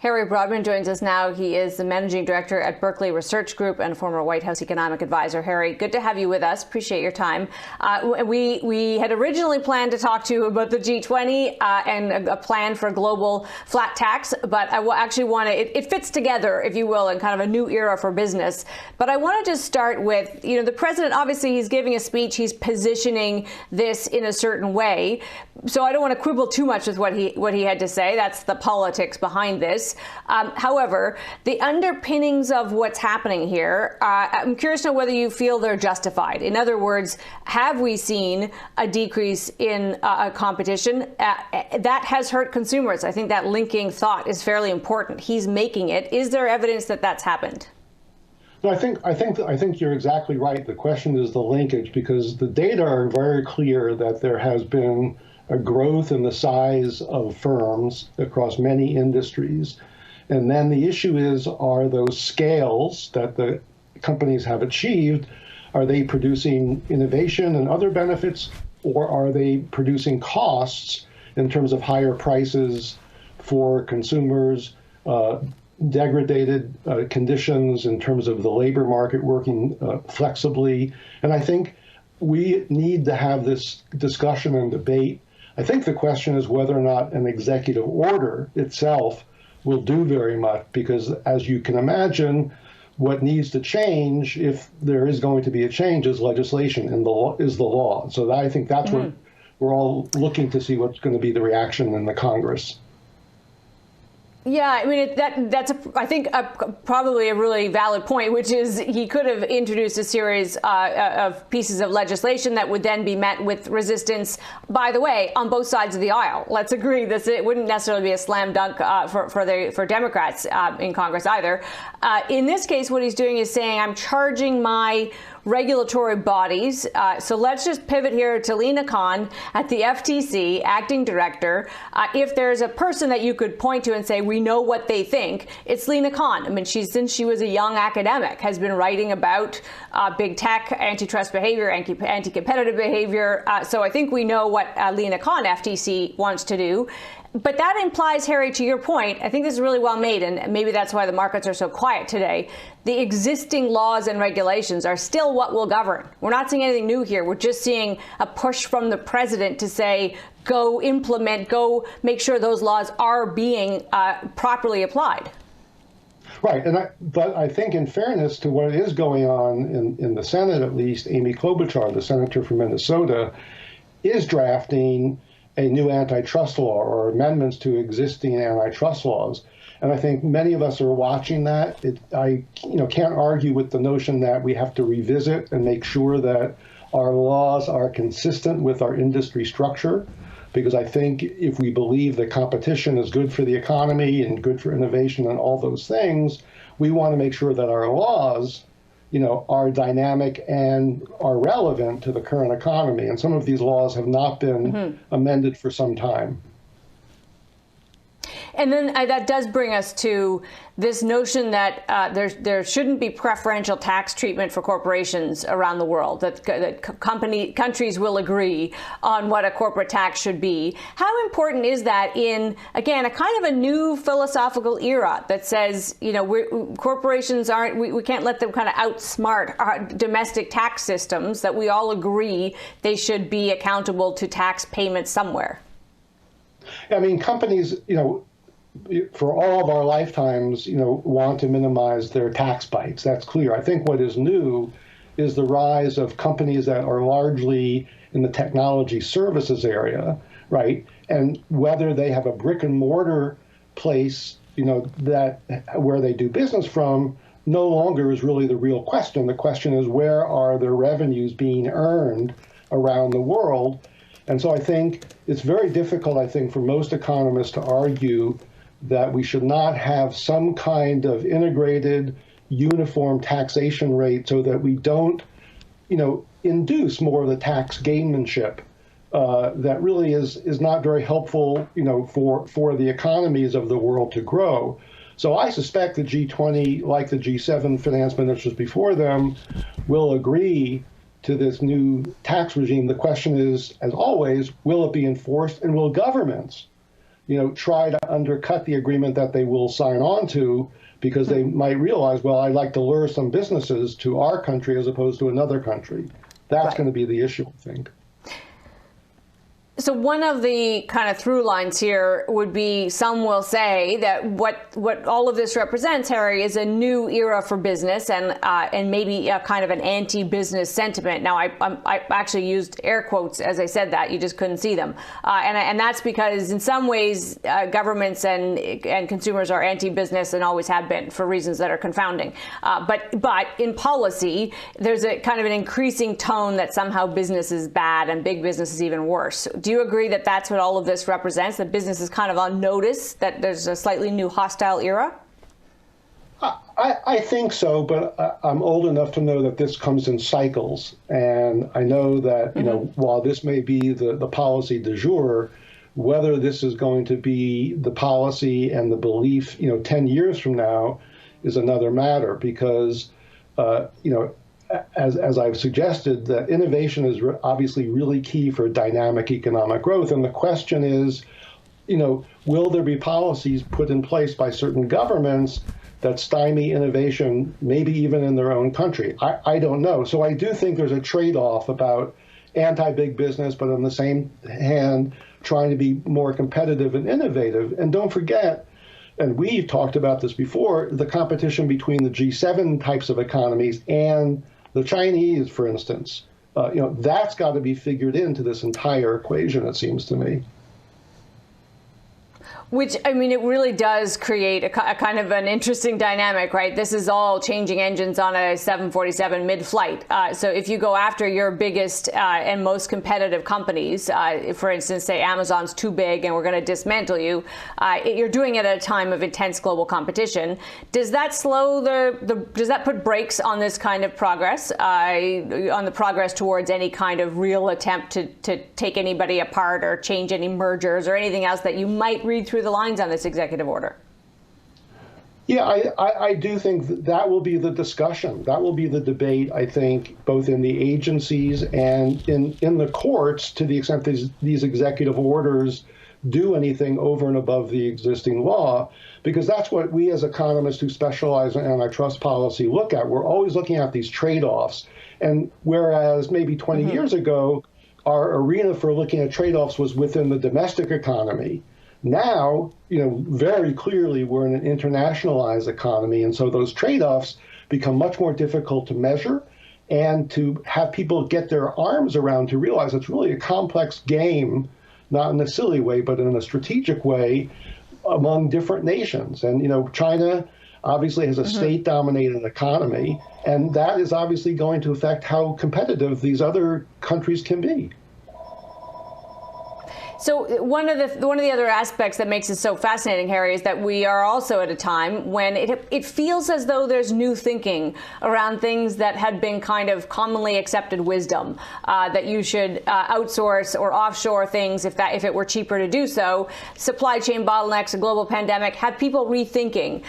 Harry Broadman joins us now. He is the managing director at Berkeley Research Group and former White House economic advisor. Harry, good to have you with us. Appreciate your time. We had originally planned to talk to you about the G20 and a plan for a global flat tax, but I actually want to, it fits together, if you will, in kind of a new era for business. But I want to just start with, the president, obviously he's giving a speech, he's positioning this in a certain way. So I don't want to quibble too much with what he had to say. That's the politics behind this. However, the underpinnings of what's happening here, I'm curious to know whether you feel they're justified. In other words, have we seen a decrease in competition? That has hurt consumers. I think that linking thought is fairly important. He's making it. Is there evidence that that's happened? No, I think you're exactly right. The question is the linkage, because the data are very clear that there has been a growth in the size of firms across many industries. And then the issue is, are those scales that the companies have achieved, are they producing innovation and other benefits, or are they producing costs in terms of higher prices for consumers, degraded conditions in terms of the labor market working flexibly? And I think we need to have this discussion and debate. I think the question is whether or not an executive order itself will do very much, because as you can imagine, what needs to change, if there is going to be a change, is legislation, and the law. So I think that's what we're all looking to see, what's going to be the reaction in the Congress. Yeah, I mean, that's I think probably a really valid point, which is he could have introduced a series of pieces of legislation that would then be met with resistance, by the way, on both sides of the aisle. Let's agree that it wouldn't necessarily be a slam dunk for Democrats in Congress either. In this case, what he's doing is saying, I'm charging my regulatory bodies. So let's just pivot here to Lina Khan at the FTC, acting director. If there's a person that you could point to and say, we know what they think, it's Lina Khan. I mean, since she was a young academic, has been writing about big tech, antitrust behavior, anti-competitive behavior. So I think we know what Lina Khan, FTC, wants to do. But that implies, Harry, to your point, I think this is really well made, and maybe that's why the markets are so quiet today. The existing laws and regulations are still what will govern. We're not seeing anything new here. We're just seeing a push from the president to say, go implement, go make sure those laws are being properly applied. Right. But I think, in fairness to what is going on in the Senate, at least, Amy Klobuchar, the senator from Minnesota, is drafting a new antitrust law or amendments to existing antitrust laws. And I think many of us are watching that. I can't argue with the notion that we have to revisit and make sure that our laws are consistent with our industry structure, because I think if we believe that competition is good for the economy and good for innovation and all those things, we want to make sure that our laws are dynamic and are relevant to the current economy. And some of these laws have not been amended for some time. And then that does bring us to this notion that there shouldn't be preferential tax treatment for corporations around the world, that countries will agree on what a corporate tax should be. How important is that in, again, a kind of a new philosophical era that says, corporations aren't, we can't let them kind of outsmart our domestic tax systems, that we all agree they should be accountable to tax payments somewhere? I mean, companies, for all of our lifetimes, want to minimize their tax bites. That's clear. I think what is new is the rise of companies that are largely in the technology services area, right? And whether they have a brick and mortar place, that where they do business from, no longer is really the real question. The question is, where are their revenues being earned around the world? And so I think it's very difficult, for most economists to argue that we should not have some kind of integrated, uniform taxation rate so that we don't, induce more of the tax gamemanship that really is not very helpful, for the economies of the world to grow. So I suspect the G20, like the G7 finance ministers before them, will agree to this new tax regime. The question is, as always, will it be enforced, and will governments, try to undercut the agreement that they will sign on to, because they might realize, well, I'd like to lure some businesses to our country as opposed to another country. That's going to be the issue, I think. So one of the kind of through lines here would be, some will say that what all of this represents, Harry, is a new era for business and maybe a kind of an anti-business sentiment. Now, I actually used air quotes as I said that. You just couldn't see them. And that's because in some ways, governments and consumers are anti-business and always have been for reasons that are confounding. But in policy, there's a kind of an increasing tone that somehow business is bad and big business is even worse. Do you agree that that's what all of this represents, that business is kind of on notice, that there's a slightly new hostile era? I think so, but I'm old enough to know that this comes in cycles. And I know that, while this may be the policy du jour, whether this is going to be the policy and the belief, 10 years from now is another matter, because, as I've suggested, that innovation is obviously really key for dynamic economic growth. And the question is, will there be policies put in place by certain governments that stymie innovation, maybe even in their own country? I don't know. So I do think there's a trade-off about anti-big business, but on the same hand, trying to be more competitive and innovative. And don't forget, and we've talked about this before, the competition between the G7 types of economies and the Chinese, for instance, that's got to be figured into this entire equation, it seems to me. Which, I mean, it really does create a kind of an interesting dynamic, right? This is all changing engines on a 747 mid-flight. So if you go after your biggest and most competitive companies, for instance, say Amazon's too big and we're going to dismantle you, you're doing it at a time of intense global competition. Does that slow does that put brakes on this kind of progress, on the progress towards any kind of real attempt to take anybody apart or change any mergers or anything else that you might read through the lines on this executive order? Yeah, I do think that will be the discussion. That will be the debate, I think, both in the agencies and in the courts, to the extent these executive orders do anything over and above the existing law, because that's what we as economists who specialize in antitrust policy look at. We're always looking at these trade-offs. And whereas maybe 20 years ago, our arena for looking at trade-offs was within the domestic economy, now, very clearly we're in an internationalized economy, and so those trade-offs become much more difficult to measure and to have people get their arms around, to realize it's really a complex game, not in a silly way, but in a strategic way among different nations. And, China obviously has a state-dominated economy, and that is obviously going to affect how competitive these other countries can be. So one of the other aspects that makes it so fascinating, Harry, is that we are also at a time when it feels as though there's new thinking around things that had been kind of commonly accepted wisdom, that you should outsource or offshore things if it were cheaper to do so. Supply chain bottlenecks, a global pandemic, have people rethinking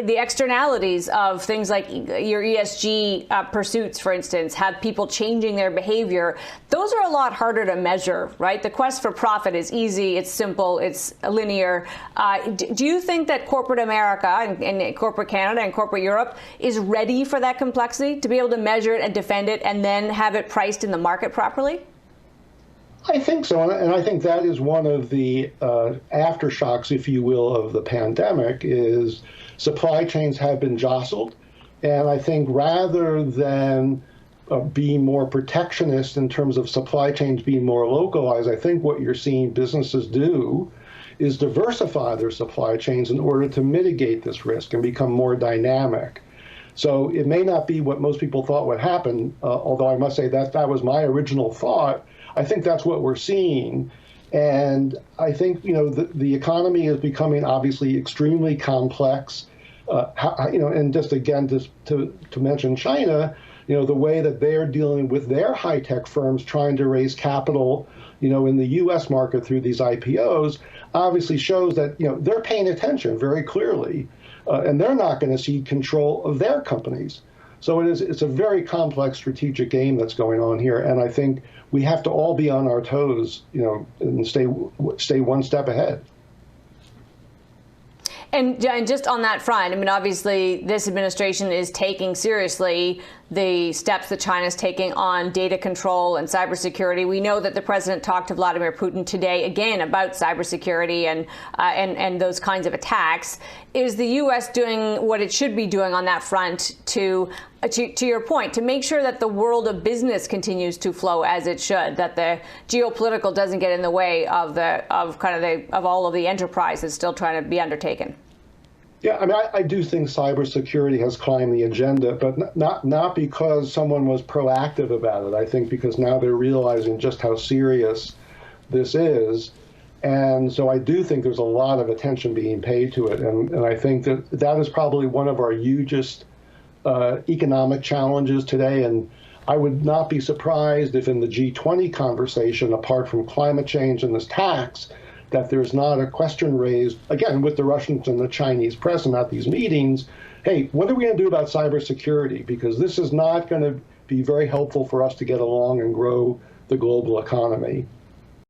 the externalities of things like your ESG pursuits, for instance, have people changing their behavior. Those are a lot harder to measure, right? The quest for profit is easy, it's simple, it's linear. Do you think that corporate America and corporate Canada and corporate Europe is ready for that complexity, to be able to measure it and defend it and then have it priced in the market properly? I think so, and I think that is one of the aftershocks, if you will, of the pandemic, is supply chains have been jostled. And I think rather than being more protectionist in terms of supply chains being more localized, I think what you're seeing businesses do is diversify their supply chains in order to mitigate this risk and become more dynamic. So it may not be what most people thought would happen, although I must say that was my original thought. I think that's what we're seeing. And I think, the economy is becoming obviously extremely complex. And just again, to mention China, the way that they're dealing with their high-tech firms trying to raise capital, in the U.S. market through these IPOs, obviously shows that, they're paying attention very clearly, and they're not going to cede control of their companies. So it's a very complex strategic game that's going on here, and I think we have to all be on our toes, and stay one step ahead. And just on that front, I mean, obviously, this administration is taking seriously the steps that China is taking on data control and cybersecurity. We know that the president talked to Vladimir Putin today again about cybersecurity and those kinds of attacks. Is the U.S. doing what it should be doing on that front to your point, to make sure that the world of business continues to flow as it should, that the geopolitical doesn't get in the way of all of the enterprise that's still trying to be undertaken? Yeah, I mean, I do think cybersecurity has climbed the agenda, but not because someone was proactive about it. I think because now they're realizing just how serious this is. And so I do think there's a lot of attention being paid to it. And I think that is probably one of our hugest economic challenges today. And I would not be surprised if in the G20 conversation, apart from climate change and this tax, that there's not a question raised, again, with the Russians and the Chinese present at these meetings. Hey, what are we going to do about cybersecurity? Because this is not going to be very helpful for us to get along and grow the global economy.